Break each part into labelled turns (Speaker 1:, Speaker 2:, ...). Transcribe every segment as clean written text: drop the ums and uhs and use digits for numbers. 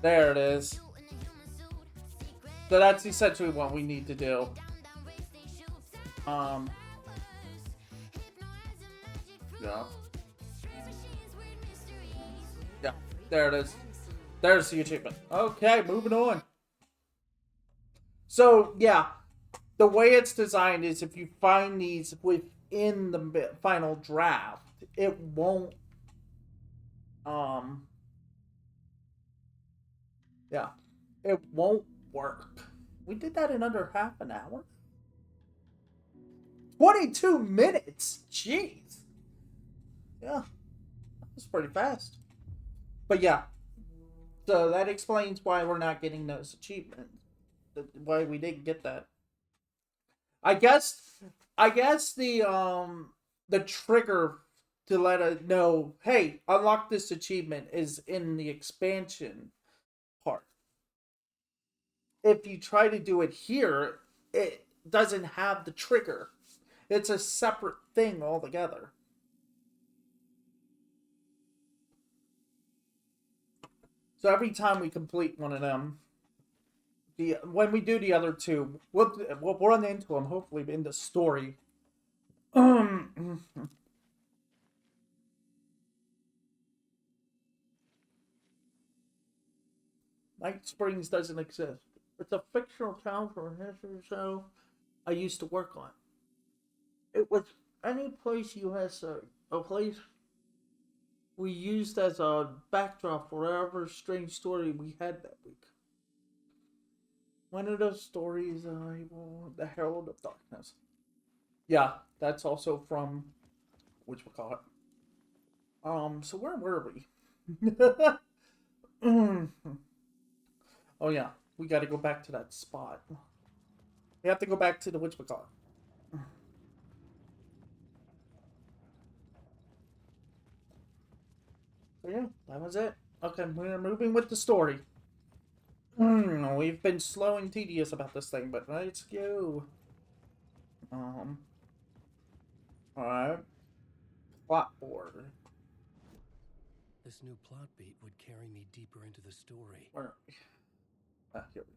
Speaker 1: There it is. So that's essentially what we need to do. Um, yeah. Yeah, there it is. There's the achievement. Okay, moving on. So, yeah, the way it's designed is if you find these within the final draft, it won't, um, yeah, it won't work. We did that in under half an hour. 22 minutes. Jeez. Yeah, that's pretty fast. But yeah, so that explains why we're not getting those achievements. Why we didn't get that. I guess I guess the trigger to let us know, hey, unlock this achievement is in the expansion part. If you try to do it here, it doesn't have the trigger. It's a separate thing altogether. So every time we complete one of them, the when we do the other two, we'll run into them hopefully in the story. Night Springs doesn't exist. It's a fictional town from a history show I used to work on. It was any place you had a place we used as a backdrop for whatever strange story we had that week. One of those stories, the Herald of Darkness. Yeah, that's also from which we call it. So where were we? Oh yeah, we got to go back to that spot. We have to go back to the which we call it. So yeah, that was it. Okay, we're moving with the story. We've been slow and tedious about this thing, but let's go. Um, alright. Plot board.
Speaker 2: This new plot beat would carry me deeper into the story.
Speaker 1: Where are we? Here we go.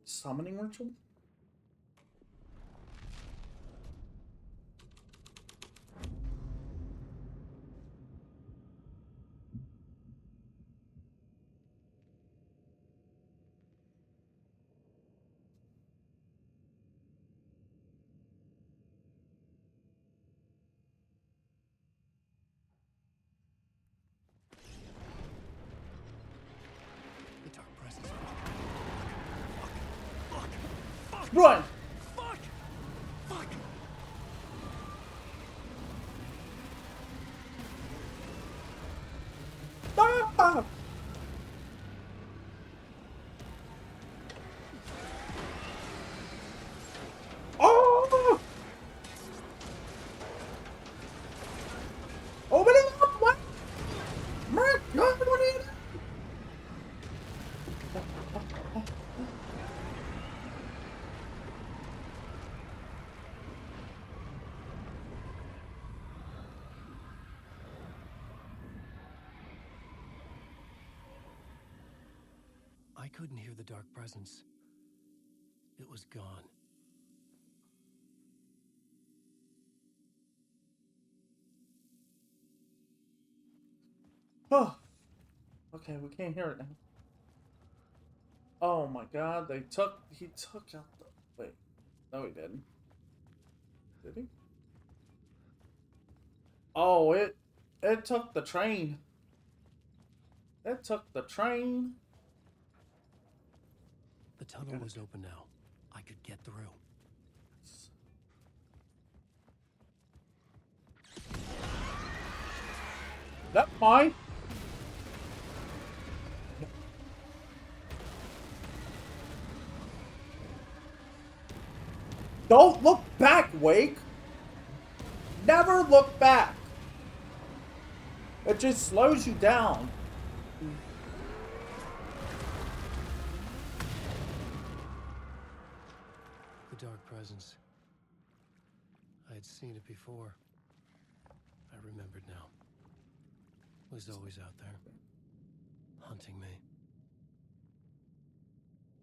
Speaker 1: Summoning ritual?
Speaker 2: The dark presence. Fuck! Fuck! Fuck!
Speaker 1: Run!
Speaker 2: Fuck! Fuck!
Speaker 1: Ah! Oh! Open it up! What? My God, what are you doing?
Speaker 2: I couldn't hear the dark presence. It was gone.
Speaker 1: Oh, okay, we can't hear it now. Oh my God, he took out the, wait, no he didn't. Did he? Oh, it took the train. It took the train.
Speaker 2: The tunnel was open now. I could get through.
Speaker 1: That fine. Don't look back, Wake. Never look back. It just slows you down.
Speaker 2: The dark presence. I had seen it before. I remembered now. It was always out there. hunting me.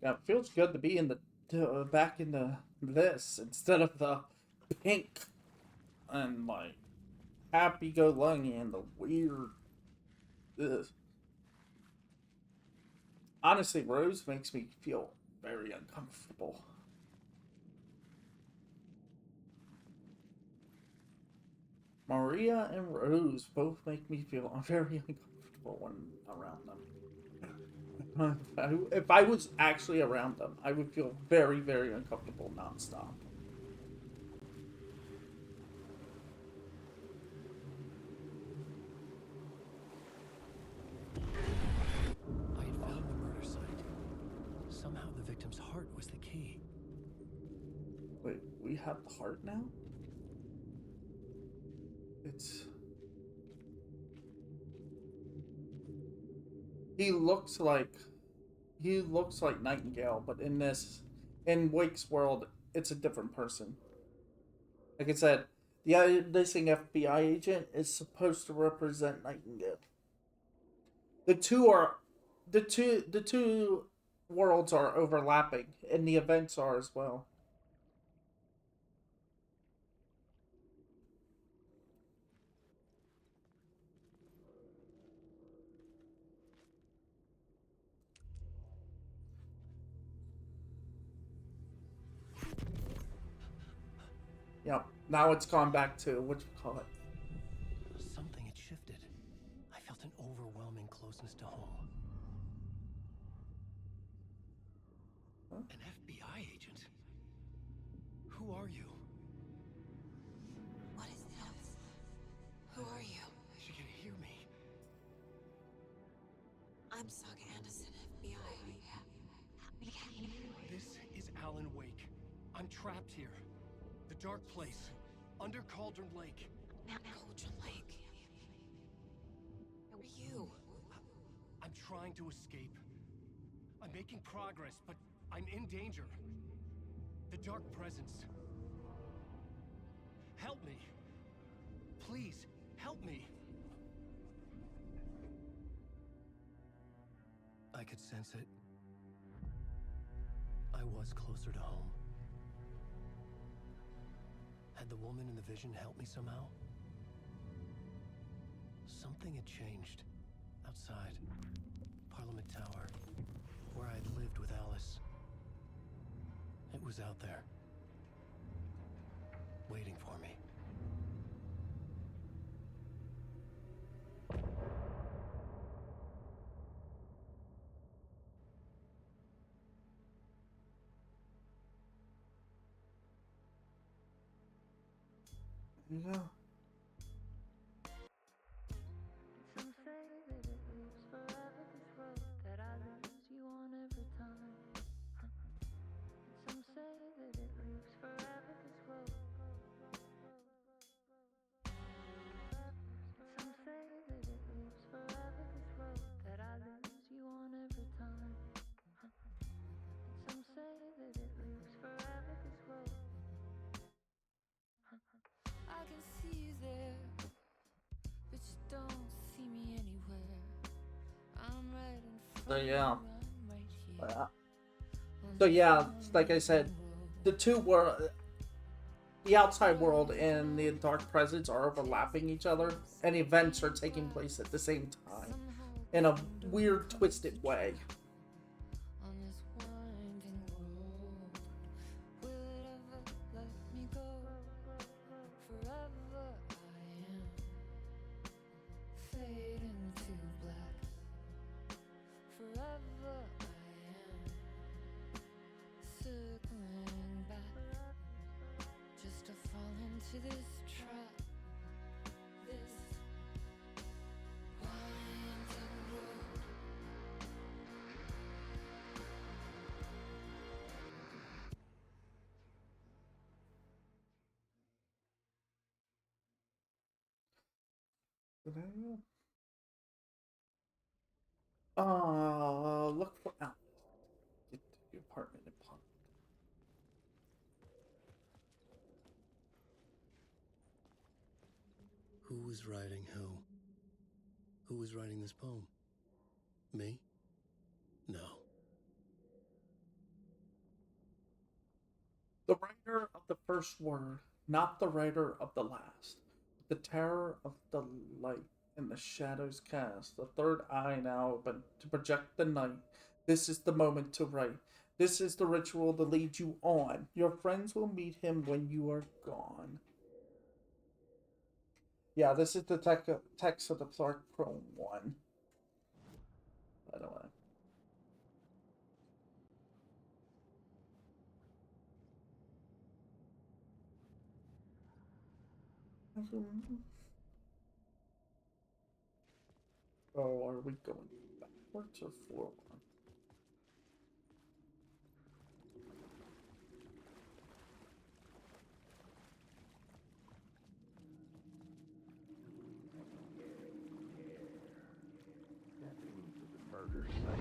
Speaker 1: Yeah, it feels good to be in the back in the this instead of the pink and like happy-go-lucky and the weird. Ugh. Honestly, Rose makes me feel very uncomfortable. Maria and Rose both make me feel very uncomfortable when around them. If I was actually around them, I would feel very, very uncomfortable nonstop.
Speaker 2: I had found the murder site. Somehow the victim's heart was the key.
Speaker 1: Wait, we have the heart now? It's... He looks like... He looks like Nightingale, but in Wake's world, it's a different person. Like I said, the missing FBI agent is supposed to represent Nightingale. The two are, the two worlds are overlapping, and the events are as well. Yep. Now it's gone back to what you call it.
Speaker 2: Something had shifted. I felt an overwhelming closeness to home.
Speaker 1: Huh?
Speaker 2: An FBI agent? Who are you?
Speaker 3: What is this? Who are you?
Speaker 2: She can hear me.
Speaker 3: I'm Saga Anderson, FBI.
Speaker 2: This is Alan Wake. I'm trapped here. The dark place. Under Cauldron Lake.
Speaker 3: Cauldron Lake. Who are you?
Speaker 2: I'm trying to escape. I'm making progress, but I'm in danger. The dark presence. Help me. Please, help me. I could sense it. I was closer to home. Had the woman in the vision helped me somehow? Something had changed. Outside. Parliament Tower. Where I'd lived with Alice. It was out there. Waiting for me.
Speaker 1: Yeah.
Speaker 4: Some say that it lives forever, this road that I lose you on every time. Some say that it lives forever, this road. Some say that it lives forever, this road that I lose you on every time. Some say that it lives forever, this road. I can see you there, but you don't see me anywhere. I'm right in
Speaker 1: So
Speaker 4: front
Speaker 1: yeah.
Speaker 4: of you, I'm right here.
Speaker 1: So yeah, like I said, the two were the outside world and the dark presence are overlapping each other, and events are taking place at the same time in a weird, twisted way.
Speaker 4: On this winding road, will it ever let me go? Forever I am fading to black. Forever I am circling back, just to fall into this trap. This winding road.
Speaker 1: Look for out. Get to the apartment in Pond.
Speaker 2: Who was writing who? Who was writing this poem? Me? No.
Speaker 1: The writer of the first word, not the writer of the last. The terror of the light and the shadows cast, the third eye now open to project the night. This is the moment to write. This is the ritual to lead you on. Your friends will meet him when you are gone. Yeah, this is the text of the Clark Chrome one. By the way. Oh, are we going backwards or forward?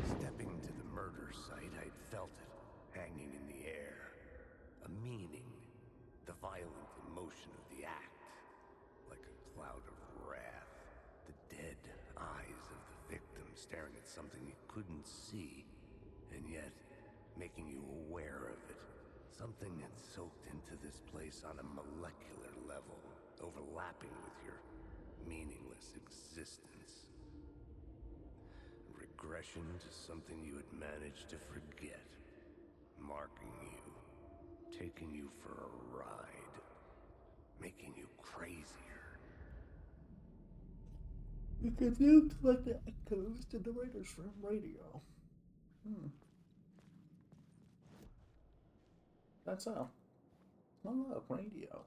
Speaker 5: Stepping to the murder site, I'd felt it, hanging in the air. A meaning, the violent emotion of the act. Like a cloud of wrath, the dead eyes of the victim staring at something you couldn't see, and yet making you aware of it. Something had soaked into this place on a molecular level, overlapping with your meaningless existence. Regression to something you had managed to forget. Marking you. Taking you for a ride. Making you crazier.
Speaker 1: You can view collect the echoes to the writer's room radio. That's all. Oh look, radio.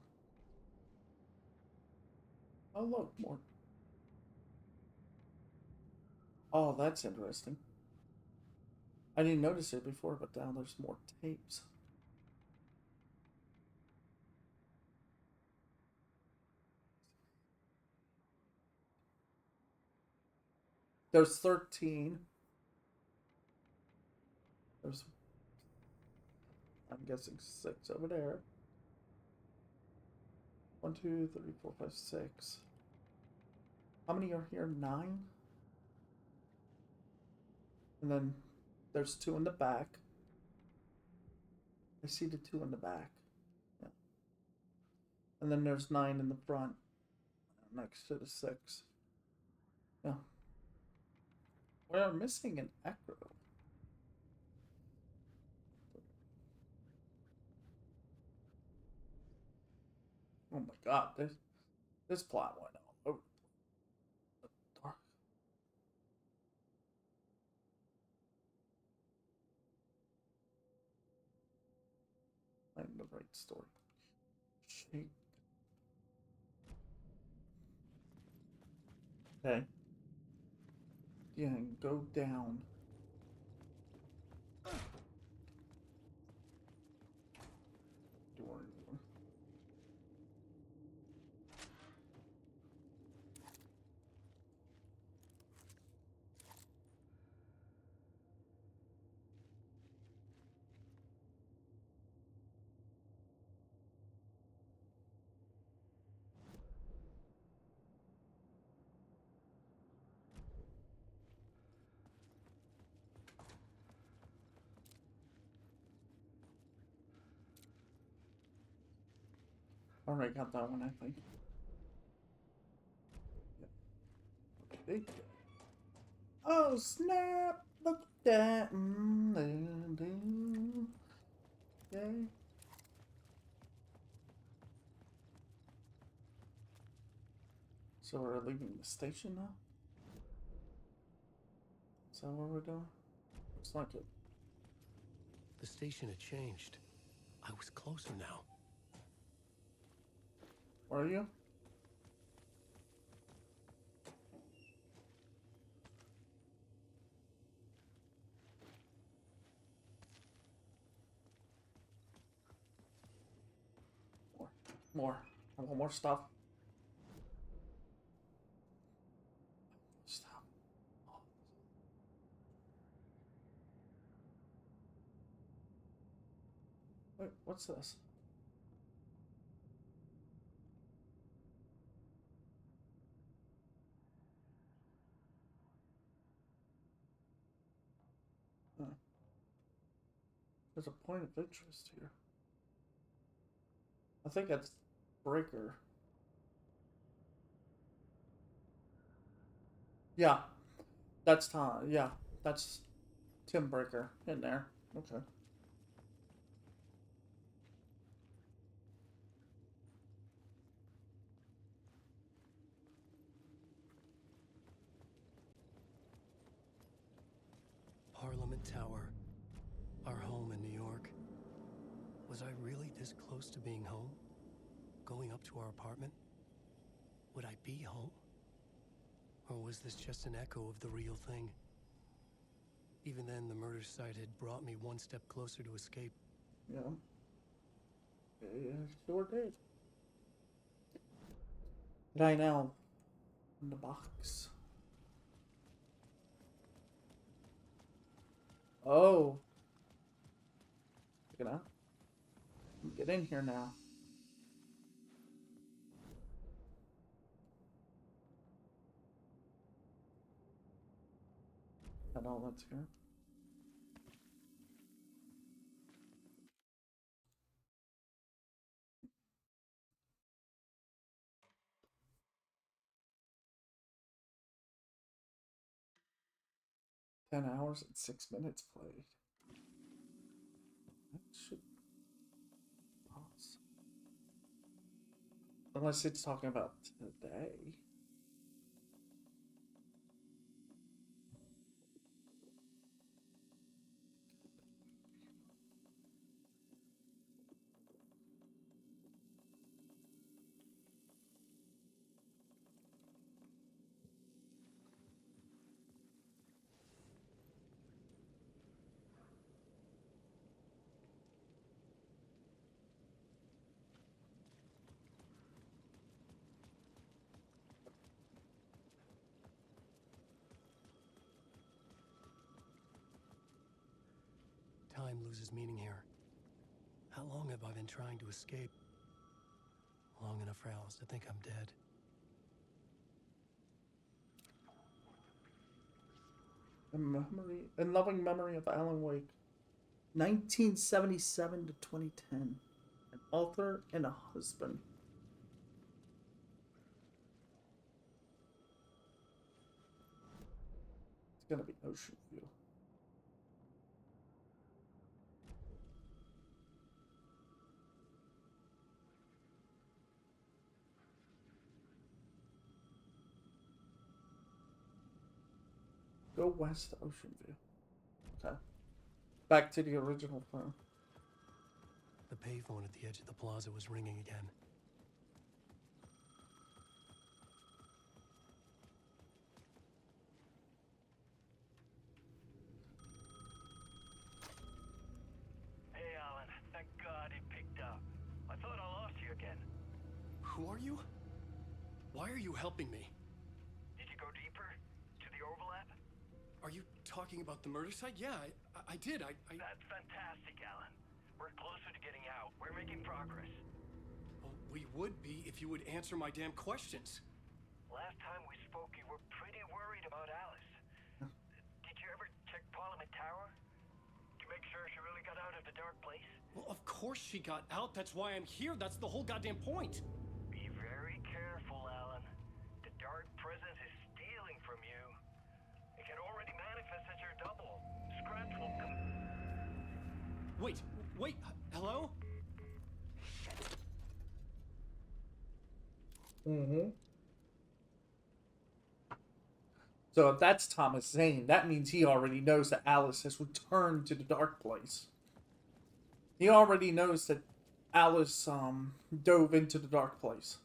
Speaker 1: Oh look, more. Oh, that's interesting. I didn't notice it before, but now there's more tapes. There's 13. There's, I'm guessing 6 over there. 1, 2, 3, 4, 5, 6. How many are here? 9? And then there's 2 in the back. I see the 2 in the back. Yeah. And then there's 9 in the front, next to the 6. Yeah. We're missing an echo. Oh my god, this plot went all over the dark. I'm the right story. Shake. Okay. Yeah, and go down. Door. Alright, got that one, I think. Yep. Okay. Oh, snap! Look at that. Okay. So we're leaving the station now? Is that what we're doing? Looks like it.
Speaker 2: The station had changed. I was closer now.
Speaker 1: Where are you? More. I want more stuff. Stop. Wait, what's this? There's a point of interest here. I think that's Breaker. Yeah, that's Tom. Yeah, that's Tim Breaker in there. Okay.
Speaker 2: Parliament Tower, our home in New York. Was I really this close to being home? Going up to our apartment? Would I be home? Or was this just an echo of the real thing? Even then, the murder site had brought me one step closer to escape.
Speaker 1: Yeah. Yeah, sure did. Right now, in the box. Oh. Check it out. Get in here now. And all that's here. $10 and 6 minutes played. That should pause. Unless it's talking about today.
Speaker 2: Time loses meaning here. How long have I been trying to escape? Long enough for Alice to think I'm dead.
Speaker 1: In loving memory of Alan Wake. 1977 to 2010. An author and a husband. It's gonna be Ocean View. Go west to Ocean View. Okay. Back to the original plan.
Speaker 2: The payphone at the edge of the plaza was ringing again.
Speaker 6: Hey, Alan. Thank God it picked up. I thought I lost you again.
Speaker 2: Who are you? Why are you helping me?
Speaker 6: Did you go deeper? To the overlap?
Speaker 2: Are you talking about the murder site? Yeah, I did.
Speaker 6: That's fantastic, Alan. We're closer to getting out. We're making progress.
Speaker 2: Well, we would be if you would answer my damn questions.
Speaker 6: Last time we spoke, you were pretty worried about Alice. Did you ever check Parliament Tower? To make sure she really got out of the dark place?
Speaker 2: Well, of course she got out. That's why I'm here. That's the whole goddamn point.
Speaker 6: Be very careful, Alan. The dark presence is stealing from you. It can already manifest as your double. Scratch will come.
Speaker 2: Wait, hello?
Speaker 1: Mm-hmm. So if that's Thomas Zane, that means he already knows that Alice has returned to the dark place. He already knows that Alice dove into the dark place.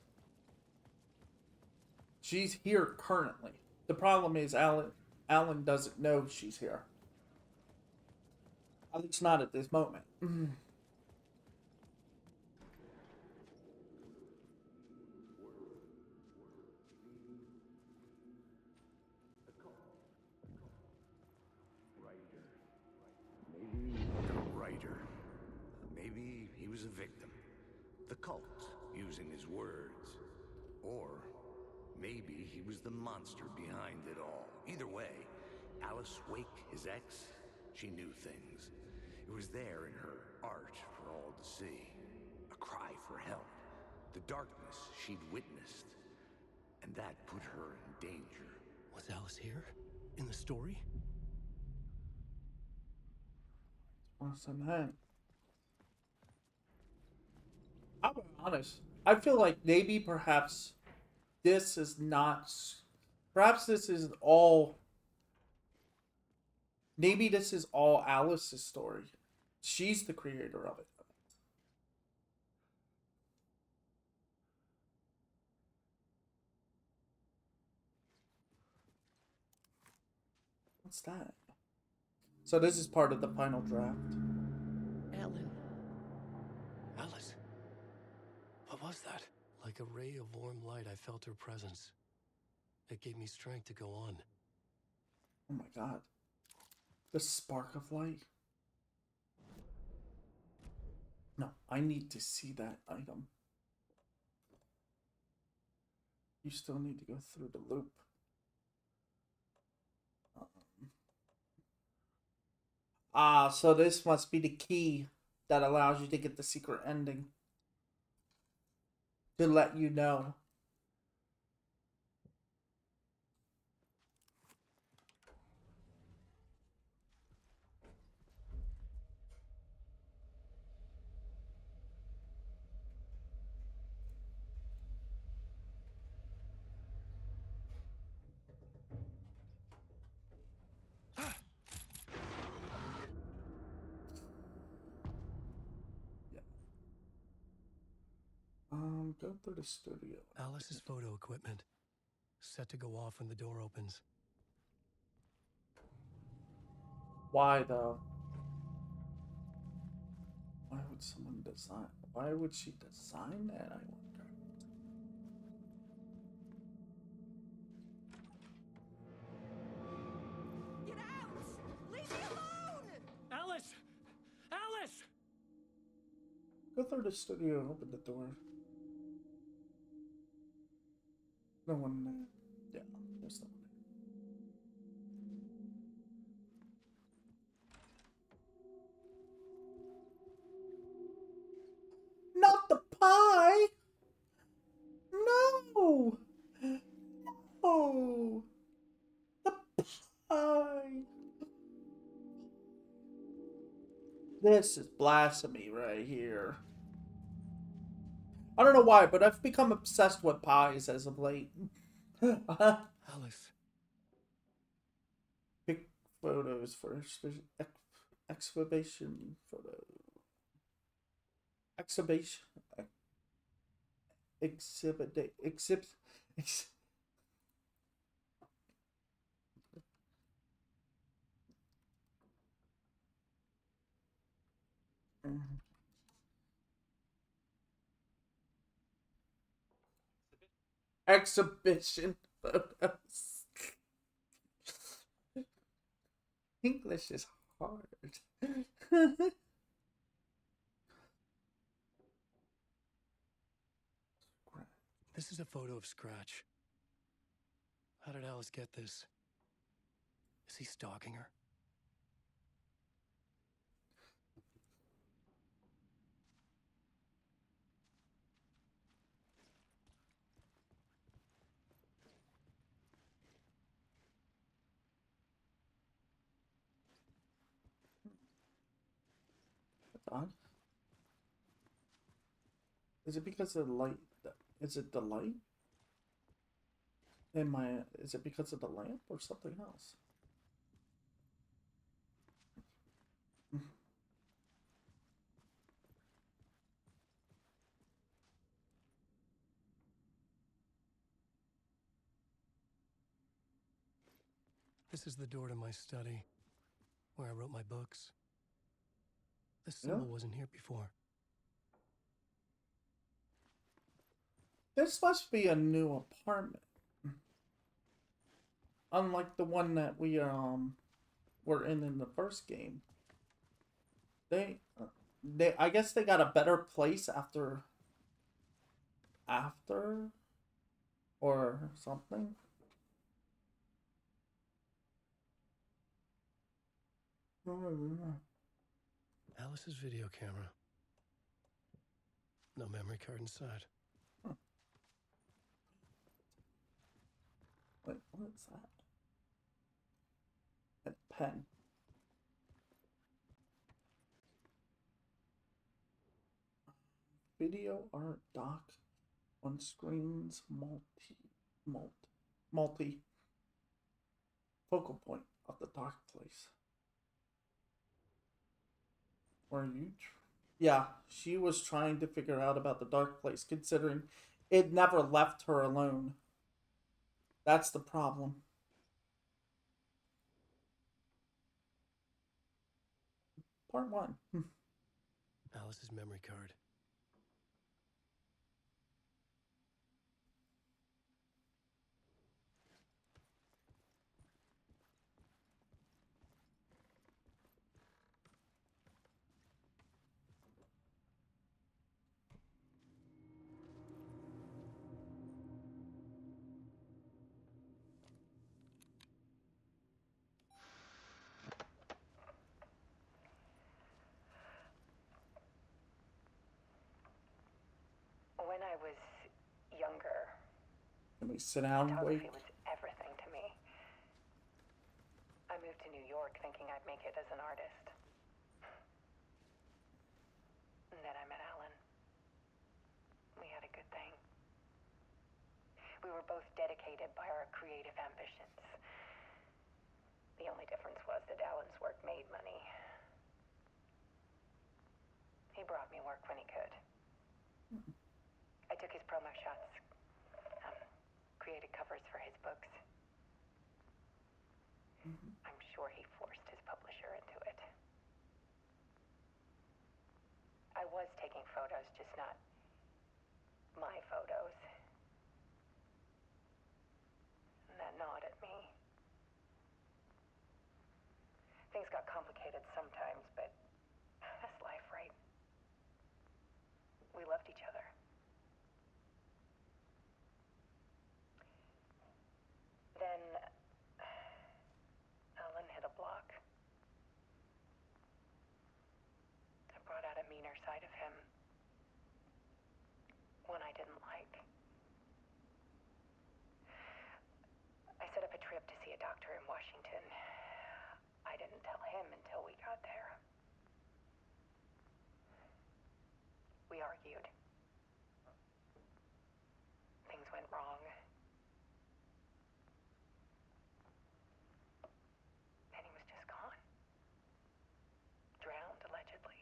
Speaker 1: She's here currently. The problem is Alan doesn't know she's here. At least not at this moment.
Speaker 5: The writer. Maybe he was a victim. The cult, using his words. Or maybe he was the monster behind it all. Either way, Alice Wake, his ex, she knew things. It was there in her art for all to see. A cry for help. The darkness she'd witnessed. And that put her in danger.
Speaker 2: Was Alice here? In the story?
Speaker 1: Awesome, man. I'll be honest. I feel like maybe perhaps this is not. Perhaps this is all. Maybe this is all Alice's story. She's the creator of it. What's that? So this is part of the final draft.
Speaker 2: Ellen. Alice. What was that? Like a ray of warm light, I felt her presence. It gave me strength to go on.
Speaker 1: Oh my god. The spark of light. No, I need to see that item. You still need to go through the loop. So this must be the key that allows you to get the secret ending. To let you know. Go through the studio.
Speaker 2: Alice's photo equipment. Set to go off when the door opens.
Speaker 1: Why though? Why would someone design? Why would she design that? I wonder.
Speaker 3: Get out! Leave me alone!
Speaker 2: Alice! Alice!
Speaker 1: Go through the studio and open the door. No one there. Yeah, there's no one there. Not the pie! No! No! The pie! This is blasphemy right here. I don't know why, but I've become obsessed with pies as of late.
Speaker 2: Alice.
Speaker 1: Pick photos first. There's excavation photo. Exhibition. Exhibit. Exhibit. Exhibition photos. English is hard.
Speaker 2: This is a photo of Scratch. How did Alice get this? Is he stalking her?
Speaker 1: That's odd. Is it because of the light? Is it the light? Is it because of the lamp or something else?
Speaker 2: This is the door to my study, where I wrote my books. This symbol wasn't here before.
Speaker 1: This must be a new apartment. Unlike the one that we were in the first game. They I guess they got a better place after or something.
Speaker 2: Alice's video camera. No memory card inside.
Speaker 1: Wait, what is that? A pen. Video art doc on screens multi focal point of the dark place. Were you? Yeah, she was trying to figure out about the dark place, considering it never left her alone. That's the problem. Part 1.
Speaker 2: Alice's memory card.
Speaker 3: When I was younger,
Speaker 1: Let me sit down and wait.
Speaker 3: photography was everything to me. I moved to New York thinking I'd make it as an artist. And then I met Alan. We had a good thing. We were both dedicated by our creative ambitions. The only difference was that Alan's work made money. He brought me work when he could. I took his promo shots, created covers for his books. I'm sure he forced his publisher into it. I was taking photos, just not my photos. And that gnawed at me. Things got complicated sometimes, but that's life, right? We loved each other. Then Alan hit a block. I brought out a meaner side of him. One I didn't like. I set up a trip to see a doctor in Washington. I didn't tell him until we got there. We argued. Things went wrong. And he was just gone. Drowned, allegedly.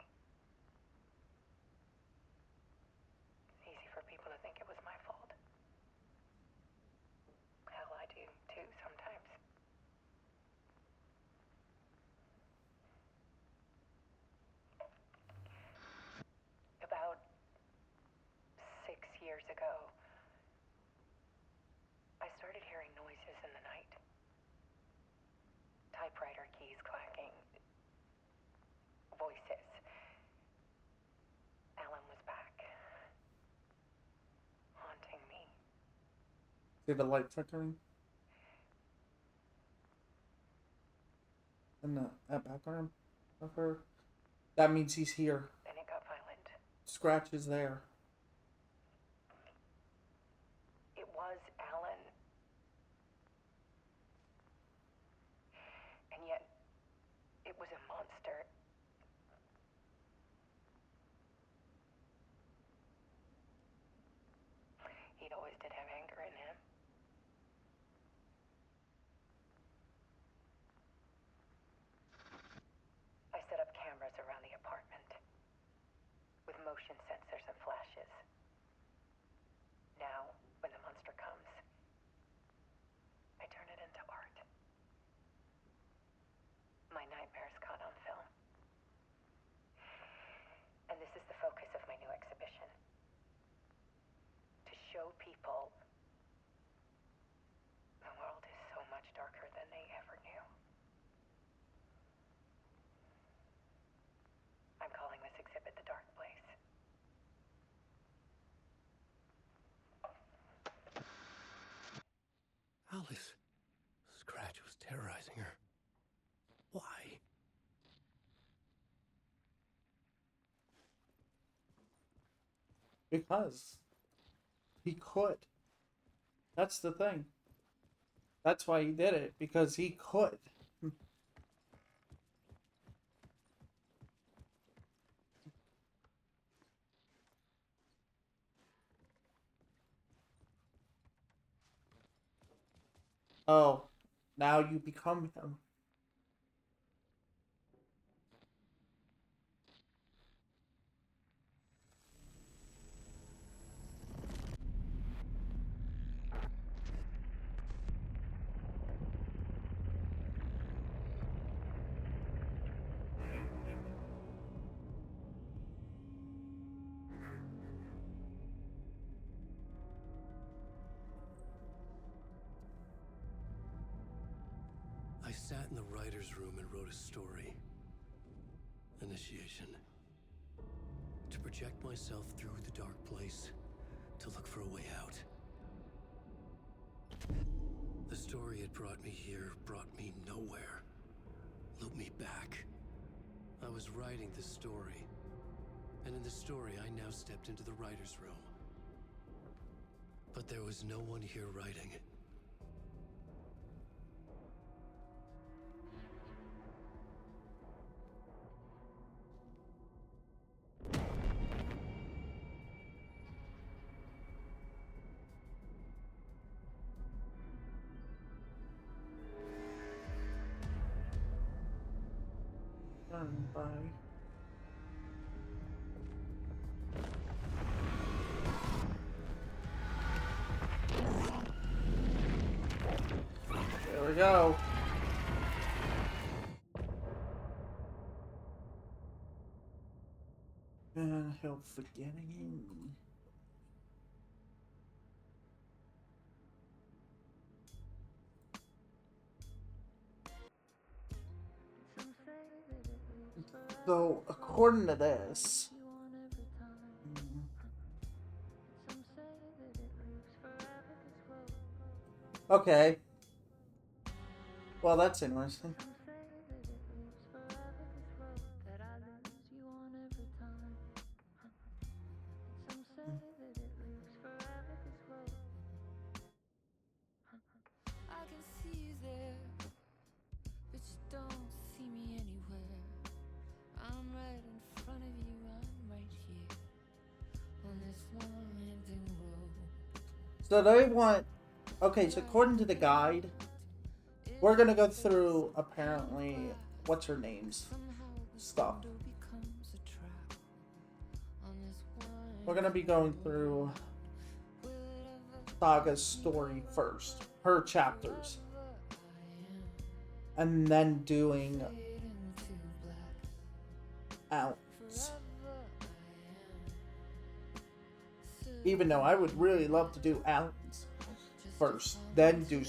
Speaker 3: Easy for people to think it was my fault. Hell, I do, too, sometimes. About 6 years ago, I started hearing noises in the night. Typewriter keys clacking. Voices. Alan was back. Haunting me.
Speaker 1: See the light flickering in the background of her? That means he's here.
Speaker 3: Then it got violent.
Speaker 1: Scratch is there.
Speaker 3: It was Alan. And yet, it was a monster. He always did have anger in him. I set up cameras around the apartment with motion sensors and flashes. Now, when the monster comes, I turn it into art. My nightmares caught on film. And this is the focus of my new exhibition. To show people the world is so much darker than they ever knew. I'm calling this exhibit The Dark Place.
Speaker 2: Alice. Scratch was terrorizing her. Why?
Speaker 1: Because he could. That's the thing. That's why he did it, because he could. Oh, now you become him.
Speaker 2: I sat in the writer's room and wrote a story. Initiation. To project myself through the dark place, to look for a way out. The story had brought me here, brought me nowhere. Looped me back. I was writing the story. And in the story, I now stepped into the writer's room. But there was no one here writing.
Speaker 1: Done by. There we go. And help forgetting. So, according to this, okay. Well, that's interesting.
Speaker 4: I can see you there, but you don't see me anywhere. I'm right in front of you, I'm right here on this long ending road.
Speaker 1: So they want. Okay, so according to the guide, we're gonna go through apparently what's her name's stuff. We're gonna be going through Saga's story first, her chapters, and then doing Alan's. Even though I would really love to do Alan's first, then do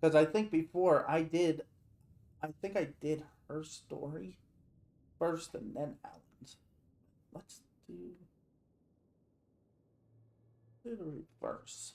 Speaker 1: because I think before I did her story first and then Alan's. Let's do the reverse.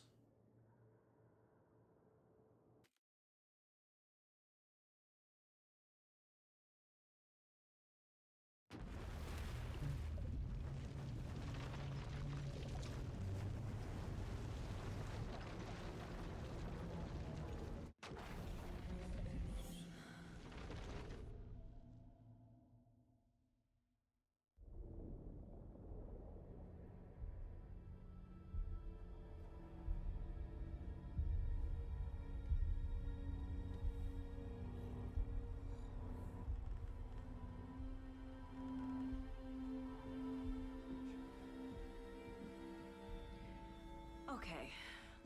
Speaker 7: Okay,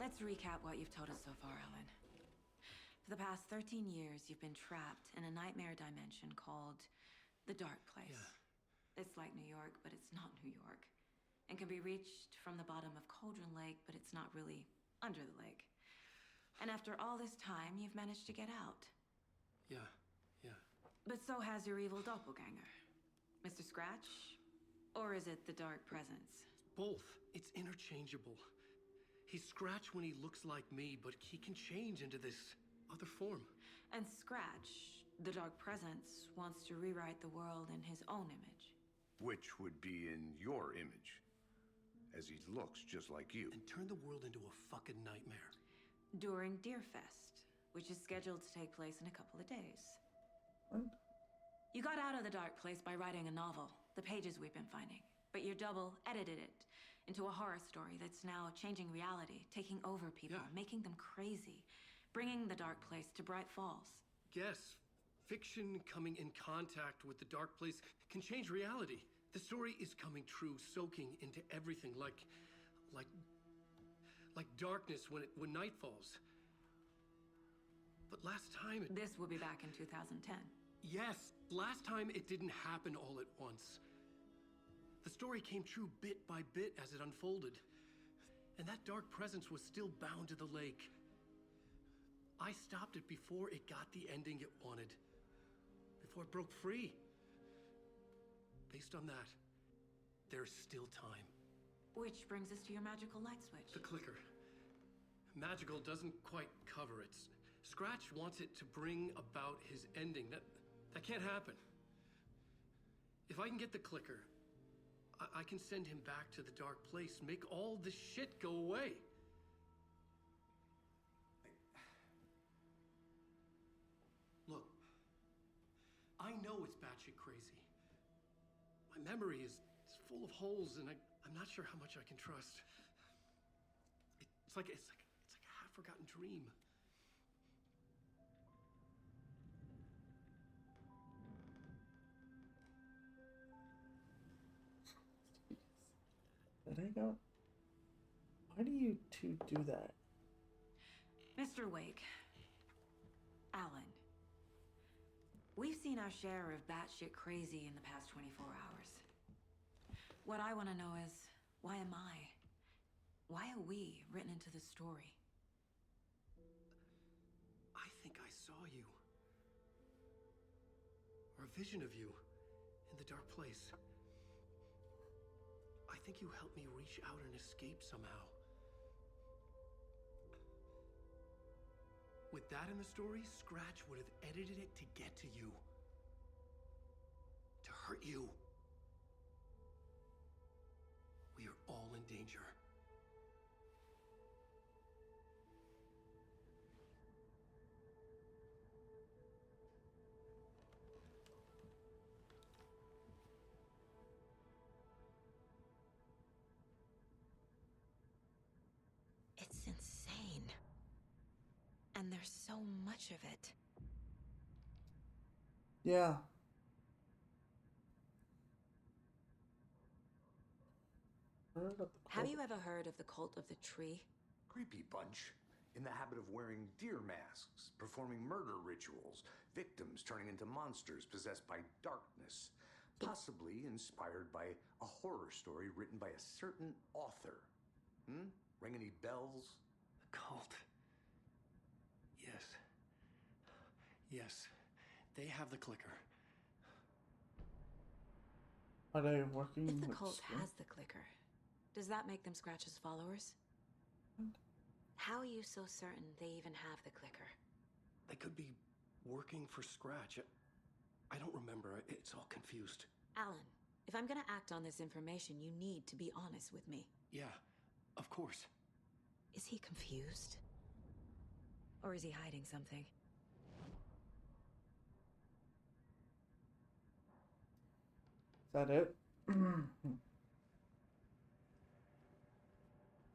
Speaker 7: let's recap what you've told us so far, Alan. For the past 13 years, you've been trapped in a nightmare dimension called the Dark Place.
Speaker 2: Yeah.
Speaker 7: It's like New York, but it's not New York. And can be reached from the bottom of Cauldron Lake, but it's not really under the lake. And after all this time, you've managed to get out.
Speaker 2: Yeah.
Speaker 7: But so has your evil doppelganger. Mr. Scratch? Or is it the Dark Presence?
Speaker 2: both. It's interchangeable. He's Scratch when he looks like me, but he can change into this other form.
Speaker 7: And Scratch, the Dark Presence, wants to rewrite the world in his own image.
Speaker 5: Which would be in your image, as he looks just like you.
Speaker 2: And turn the world into a fucking nightmare.
Speaker 7: During Deerfest, which is scheduled to take place in a couple of days.
Speaker 1: What?
Speaker 7: You got out of the Dark Place by writing a novel, the pages we've been finding. But your double edited it into a horror story that's now changing reality, taking over people, making them crazy, bringing the Dark Place to Bright Falls.
Speaker 2: Yes, fiction coming in contact with the Dark Place can change reality. The story is coming true, soaking into everything, like darkness when night falls. But last time
Speaker 7: This will be back in 2010.
Speaker 2: Yes, last time it didn't happen all at once. The story came true bit by bit as it unfolded. And that dark presence was still bound to the lake. I stopped it before it got the ending it wanted. Before it broke free. Based on that, there's still time.
Speaker 7: Which brings us to your magical light switch.
Speaker 2: The clicker. Magical doesn't quite cover it. Scratch wants it to bring about his ending. That can't happen. If I can get the clicker, I can send him back to the Dark Place, make all this shit go away. Look, I know it's batshit crazy. My memory is full of holes, and I'm not sure how much I can trust. It's like a half-forgotten dream.
Speaker 1: Did I go? Why do you two do that?
Speaker 7: Mr. Wake, Alan, we've seen our share of batshit crazy in the past 24 hours. What I want to know is, why am I? Why are we written into the story?
Speaker 2: I think I saw you. Or a vision of you in the Dark Place. I think you helped me reach out and escape somehow. With that in the story, Scratch would have edited it to get to you. To hurt you. We are all in danger.
Speaker 7: It's insane. And there's so much of it.
Speaker 1: Yeah.
Speaker 7: Have you ever heard of the Cult of the Tree?
Speaker 5: Creepy bunch. In the habit of wearing deer masks, performing murder rituals, victims turning into monsters possessed by darkness. Possibly inspired by a horror story written by a certain author. Ring any bells?
Speaker 2: The cult. Yes. Yes. They have the clicker.
Speaker 1: Are they working
Speaker 7: If the
Speaker 1: with
Speaker 7: cult
Speaker 1: Scratch?
Speaker 7: has the clicker, does that make them Scratch's followers?
Speaker 1: What?
Speaker 7: How are you so certain they even have the clicker?
Speaker 2: They could be working for Scratch. I don't remember. It's all confused.
Speaker 7: Alan, if I'm gonna act on this information, you need to be honest with me.
Speaker 2: Yeah, of course.
Speaker 7: Is he confused? Or is he hiding something?
Speaker 1: Is that it?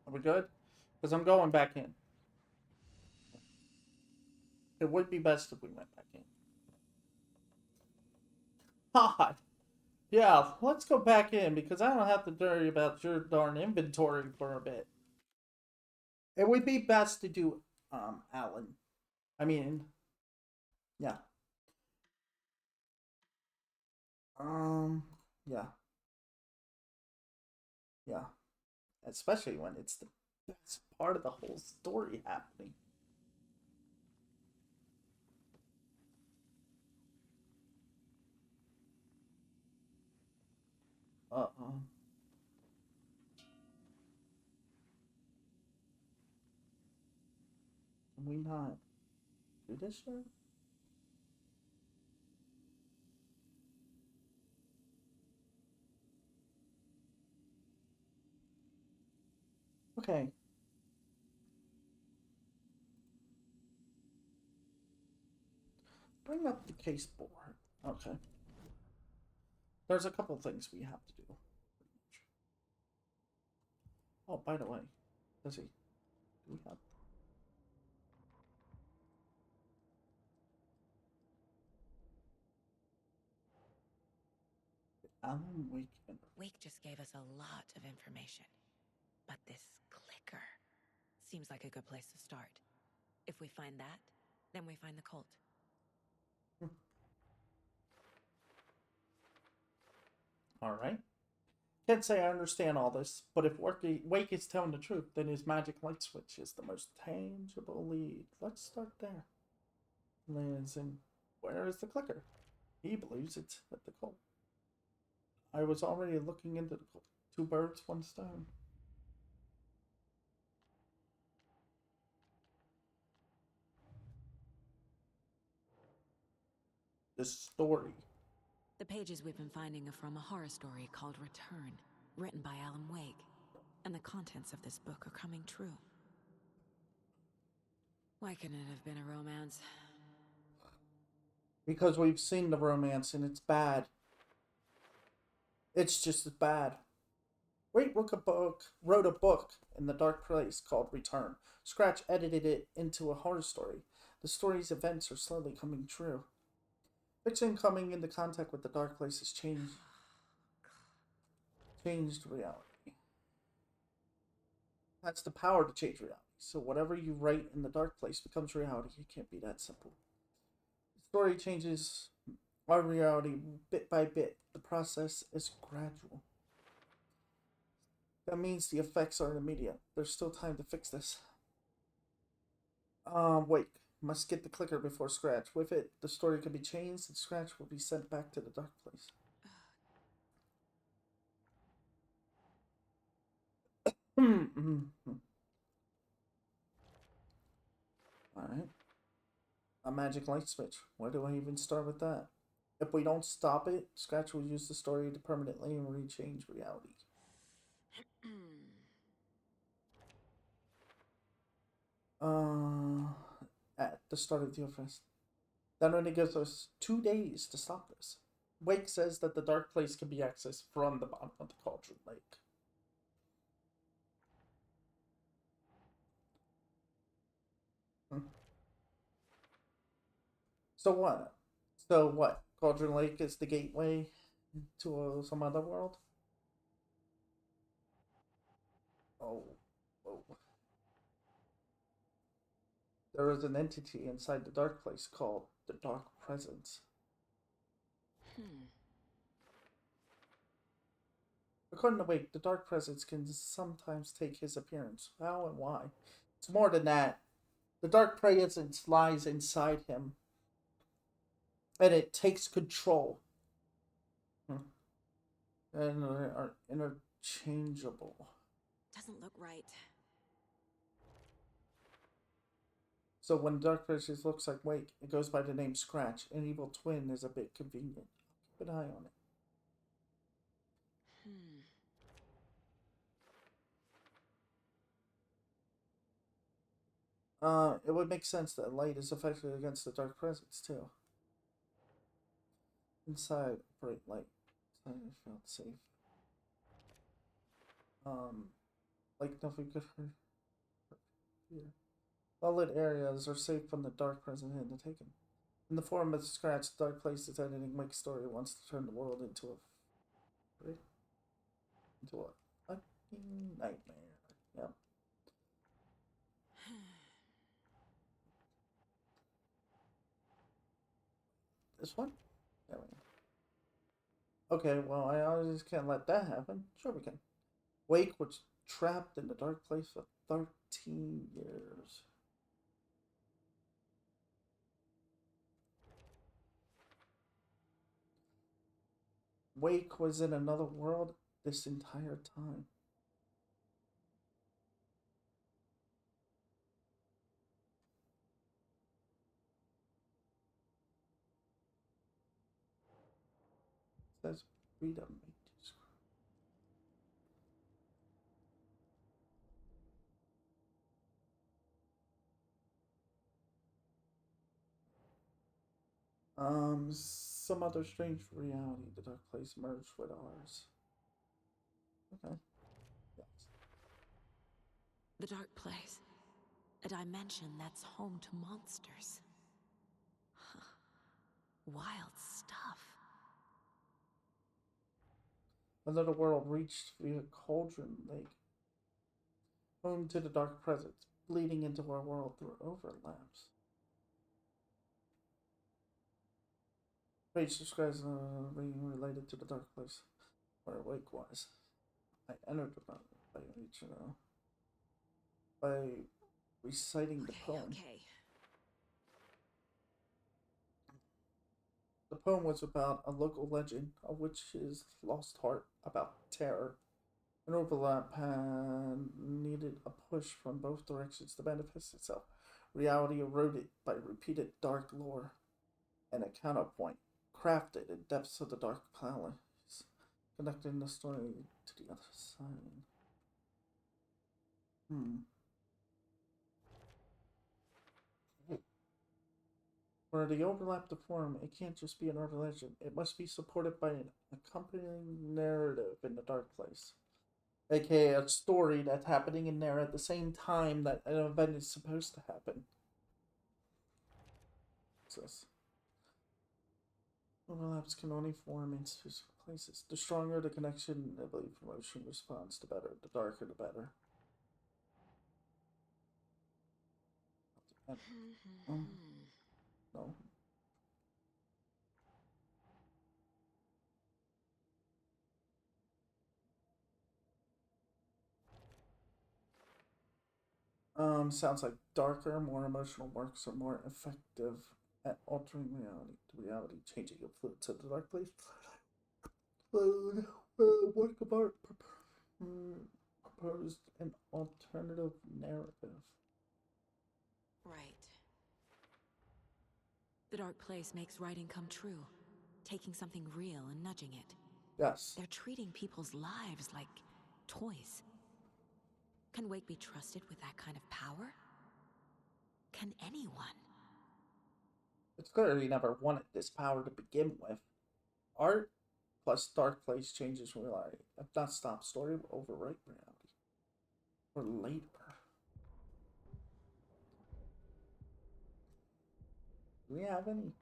Speaker 1: Are we good? Because I'm going back in. It would be best if we went back in. God. Yeah, let's go back in because I don't have to worry about your darn inventory for a bit. It would be best to do Alan. I mean, yeah. Yeah. Yeah. Especially when it's the best part of the whole story happening. we not do this yet? Okay. Bring up the case board. Okay. There's a couple things we have to do. Oh, by the way, let's see. Do we have Alan Wake and
Speaker 7: Wake just gave us a lot of information. But this clicker seems like a good place to start. If we find that, then we find the cult.
Speaker 1: All right. Can't say I understand all this, but if Wake is telling the truth, then his magic light switch is the most tangible lead. Let's start there. Liz, and where is the clicker? He believes it's at the cult. I was already looking into the cult. 2 birds, 1 stone. The story.
Speaker 7: The pages we've been finding are from a horror story called Return, written by Alan Wake. And the contents of this book are coming true. Why couldn't it have been a romance?
Speaker 1: Because we've seen the romance and it's bad. It's just as bad. Wait wrote a book in the dark place called Return. Scratch edited it into a horror story. The story's events are slowly coming true. Fiction coming into contact with the dark place has changed reality. That's the power to change reality. So whatever you write in the dark place becomes reality. It can't be that simple. The story changes our reality bit by bit. The process is gradual. That means the effects are immediate. There's still time to fix this. Wait. Must get the clicker before Scratch. With it, the story can be changed and Scratch will be sent back to the dark place. Alright. A magic light switch. Where do I even start with that? If we don't stop it, Scratch will use the story to permanently rechange reality. At the start of the fest. That only gives us 2 days to stop this. Wake says that the dark place can be accessed from the bottom of the Cauldron Lake. So what? Cauldron Lake is the gateway to some other world? Oh. There is an entity inside the dark place called the Dark Presence. According to Wake, the Dark Presence can sometimes take his appearance. How and why? It's more than that. The Dark Presence lies inside him. And it takes control. And are interchangeable.
Speaker 7: Doesn't look right.
Speaker 1: So when Dark Presence looks like Wake, it goes by the name Scratch. An evil twin is a bit convenient. Keep an eye on it. It would make sense that light is effective against the Dark Presence too. Inside, bright light. I felt safe. Like nothing could hurt. Yeah. Well-lit areas are safe from the Dark Presence hand to take him. In the form of Scratch, the Dark Place is editing Wake's story wants to turn the world into a fucking nightmare. Yeah. This one? There we go. Okay, well, I just can't let that happen. Sure we can. Wake was trapped in the dark place for 13 years. Wake was in another world this entire time. says freedom. Some other strange reality. The dark place merged with ours. Okay. Yes.
Speaker 7: The dark place. A dimension that's home to monsters. Huh. Wild stuff.
Speaker 1: Another world reached via Cauldron Lake. Home to the dark presence, bleeding into our world through overlaps. Page describes being related to the dark place, where Wake was. I entered about it by by reciting the poem.
Speaker 7: Okay.
Speaker 1: The poem was about a local legend, a witch's lost heart, about terror. An overlap needed a push from both directions to manifest itself. Reality eroded by repeated dark lore, and a counterpoint crafted in depths of the dark palace, connecting the story to the other side. For the overlap to form, it can't just be an urban legend. It must be supported by an accompanying narrative in the dark place. AKA a story that's happening in there at the same time that an event is supposed to happen. What's this? Overlaps can only form in specific places. The stronger the connection, I believe emotion responds, the better. The darker, the better. No. Sounds like darker, more emotional works are more effective at altering reality. The reality changing influence of the dark place. Work of art proposed an alternative narrative.
Speaker 7: Right. The dark place makes writing come true, taking something real and nudging it.
Speaker 1: Yes.
Speaker 7: They're treating people's lives like toys. Can Wake be trusted with that kind of power? Can anyone?
Speaker 1: It's clear he never wanted this power to begin with. Art plus dark place changes reality. If not stop story, will overwrite reality. Or later. Do we have any?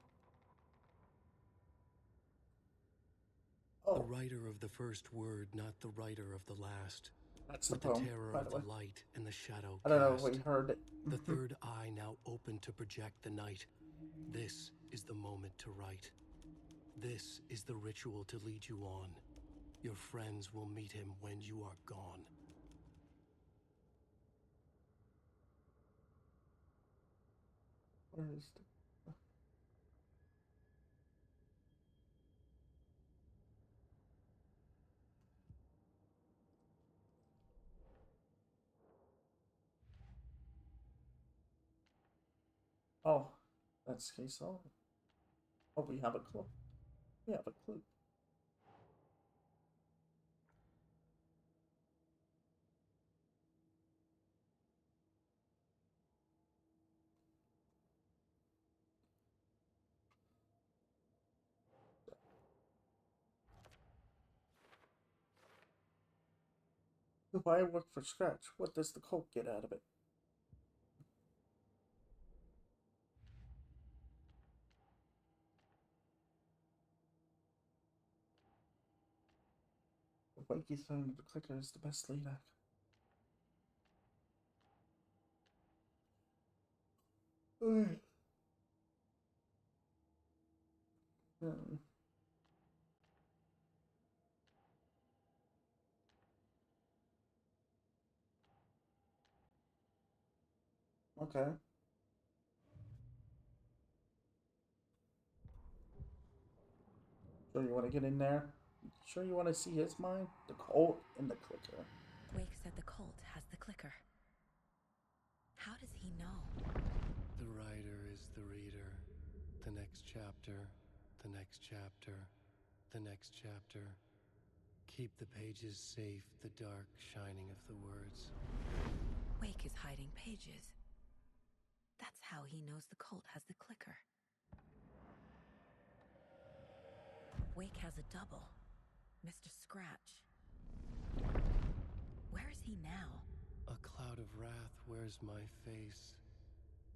Speaker 2: The writer of the first word, not the writer of the last.
Speaker 1: That's
Speaker 2: With
Speaker 1: the poem,
Speaker 2: terror
Speaker 1: by
Speaker 2: of
Speaker 1: the way.
Speaker 2: the light and the shadow
Speaker 1: I don't know if
Speaker 2: cast.
Speaker 1: we heard it.
Speaker 2: The third eye now open to project the night. This is the moment to write. This is the ritual to lead you on. Your friends will meet him when you are gone.
Speaker 1: Where is the... Oh, that's case all. Oh, we have a clue. We have a clue. If I work for scratch, what does the cult get out of it? The Wakey phone, the clicker is the best lead act. Okay. Sure you want to get in there? Sure you want to see his mind? The cult and the clicker.
Speaker 7: Wake said the cult has the clicker. How does he know?
Speaker 2: The writer is the reader. The next chapter, the next chapter. the next chapter. Keep the pages safe, the dark shining of the words.
Speaker 7: Wake is hiding pages. That's how he knows the cult has the clicker. Wake has a double, Mr. Scratch. Where is he now?
Speaker 2: A cloud of wrath wears my face,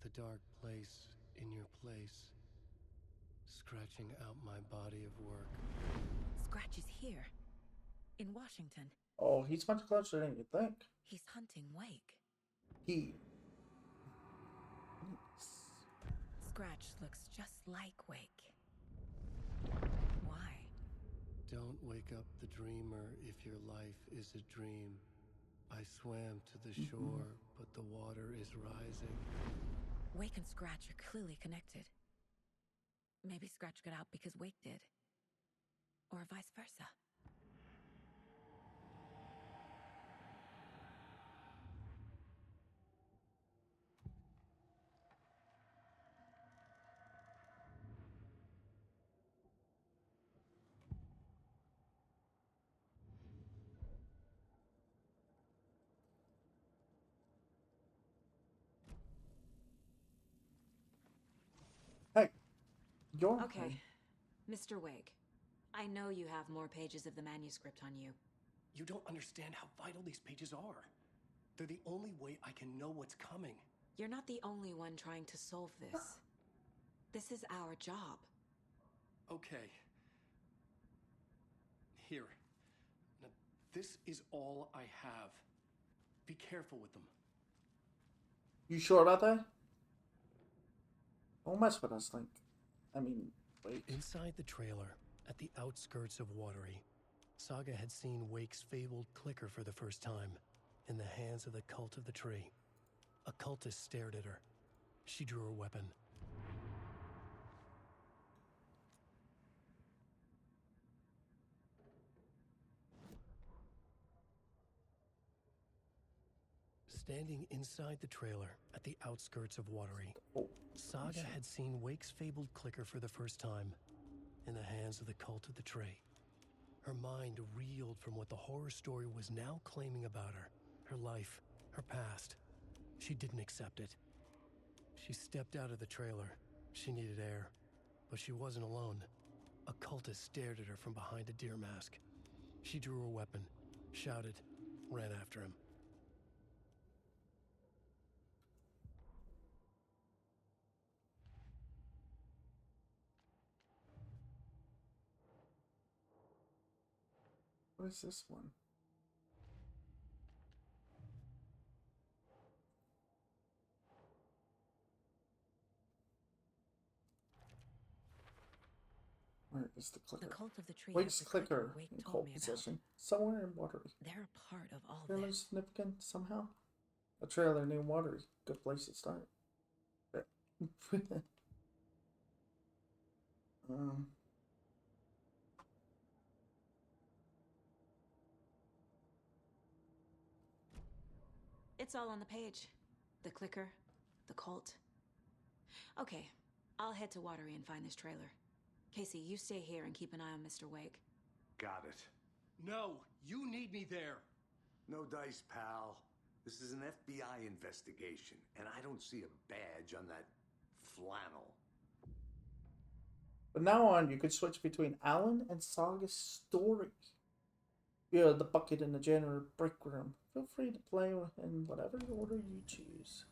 Speaker 2: the dark place in your place, scratching out my body of work.
Speaker 7: Scratch is here, in Washington.
Speaker 1: Oh, he's much closer than you think.
Speaker 7: He's hunting Wake.
Speaker 1: He.
Speaker 7: Scratch looks just like Wake. Why?
Speaker 2: Don't wake up the dreamer if your life is a dream. I swam to the shore, but the water is rising.
Speaker 7: Wake and Scratch are clearly connected. Maybe Scratch got out because Wake did. Or vice versa.
Speaker 1: Hey, you're
Speaker 7: Okay, Mr. Wake. I know you have more pages of the manuscript on you.
Speaker 2: You don't understand how vital these pages are. They're the only way I can know what's coming.
Speaker 7: You're not the only one trying to solve this. This is our job.
Speaker 2: Okay. Here. Now, this is all I have. Be careful with them.
Speaker 1: You sure about that? Don't mess with us, Link. I mean, wait.
Speaker 2: Inside the trailer, at the outskirts of Watery, Saga had seen Wake's fabled clicker for the first time, in the hands of the Cult of the Tree. A cultist stared at her. She drew her weapon. Standing inside the trailer, at the outskirts of Watery, Saga had seen Wake's fabled clicker for the first time, in the hands of the Cult of the Tree. Her mind reeled from what the horror story was now claiming about her, her life, her past. She didn't accept it. She stepped out of the trailer. She needed air, but she wasn't alone. A cultist stared at her from behind a deer mask. She drew her weapon, shouted, ran after him.
Speaker 1: What is this one? Where is the clicker?
Speaker 7: The Cult of the Tree
Speaker 1: Wake's
Speaker 7: has the
Speaker 1: clicker
Speaker 7: Wake
Speaker 1: in
Speaker 7: told
Speaker 1: cold
Speaker 7: me about.
Speaker 1: possession. Somewhere in Watery.
Speaker 7: They're a part of all
Speaker 1: Trailer
Speaker 7: this.
Speaker 1: significant somehow? A trailer named Watery. Good place to start. um,
Speaker 7: It's all on the page. The clicker, the cult. Okay, I'll head to Watery and find this trailer. Casey, you stay here and keep an eye on Mr. Wake.
Speaker 5: Got it.
Speaker 2: No, you need me there.
Speaker 5: No dice, pal. This is an FBI investigation, and I don't see a badge on that flannel.
Speaker 1: From now on, you could switch between Alan and Saga's story. Yeah, the bucket and the janitor break room. Feel free to play in whatever order you choose.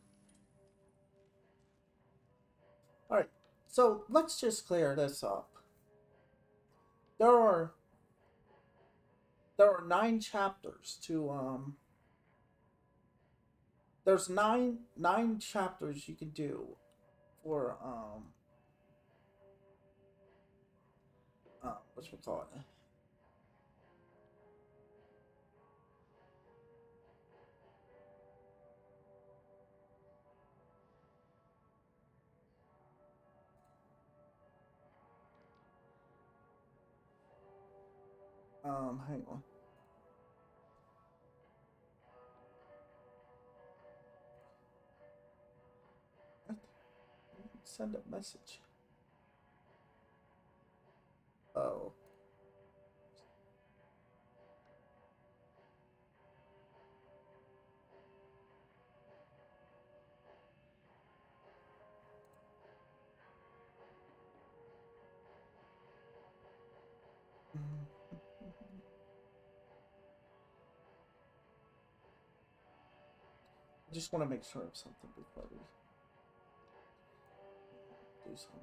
Speaker 1: Alright, so let's just clear this up. There are 9 chapters to there's nine chapters you can do for whatchamacallit. Hang on. What? Send a message. Oh. I just want to make sure of something before we do something.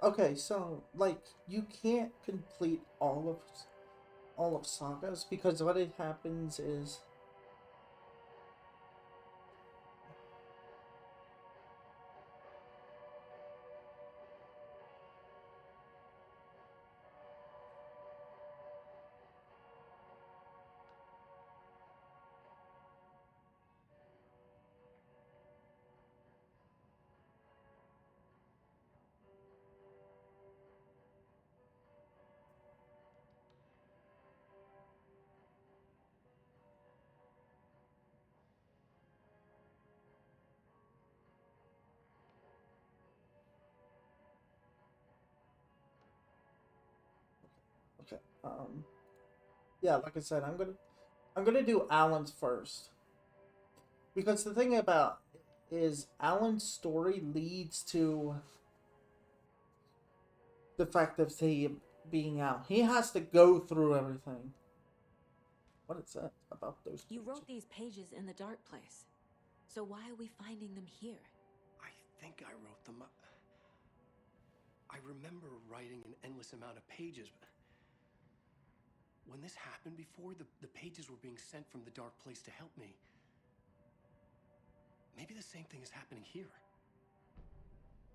Speaker 1: Okay, so like you can't complete all of sagas because what it happens is okay. Yeah, like I said, I'm gonna do Alan's first because the thing about is Alan's story leads to the fact of he being out. He has to go through everything. What is that about those?
Speaker 7: You
Speaker 1: pages?
Speaker 7: wrote these pages in the dark place. So why are we finding them here?
Speaker 2: I think I wrote them. I remember writing an endless amount of pages, but when this happened before, the pages were being sent from the dark place to help me. Maybe the same thing is happening here.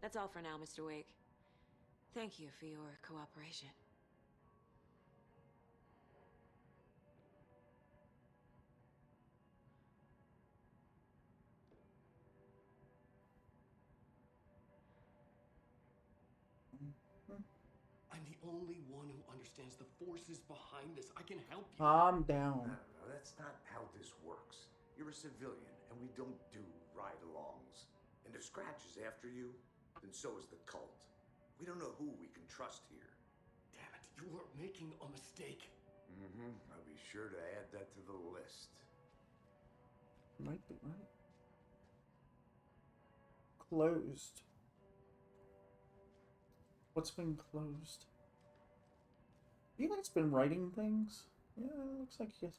Speaker 7: That's all for now, Mr. Wake. Thank you for your cooperation.
Speaker 2: I'm the only one who understands the forces behind this. I can help you.
Speaker 1: Calm down.
Speaker 5: No, that's not how this works. You're a civilian, and we don't do ride-alongs. And if Scratch is after you, then so is the cult. We don't know who we can trust here.
Speaker 2: Damn it, you are making a mistake.
Speaker 5: I'll be sure to add that to the list.
Speaker 1: Might be right. Closed. What's been closed? You guys been writing things? Yeah, it looks like you guys.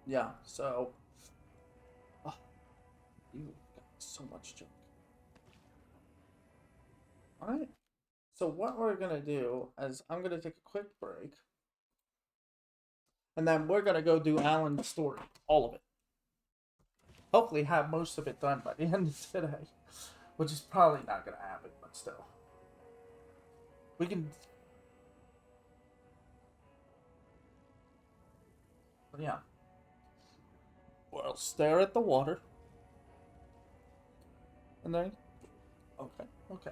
Speaker 1: Yeah, so. Oh, you got so much junk. Alright. So, what we're gonna do is I'm gonna take a quick break. And then we're gonna go do Alan's story. All of it. Hopefully, have most of it done by the end of today. Which is probably not gonna happen, but still. We can. Yeah. We'll stare at the water. And then. Okay, okay.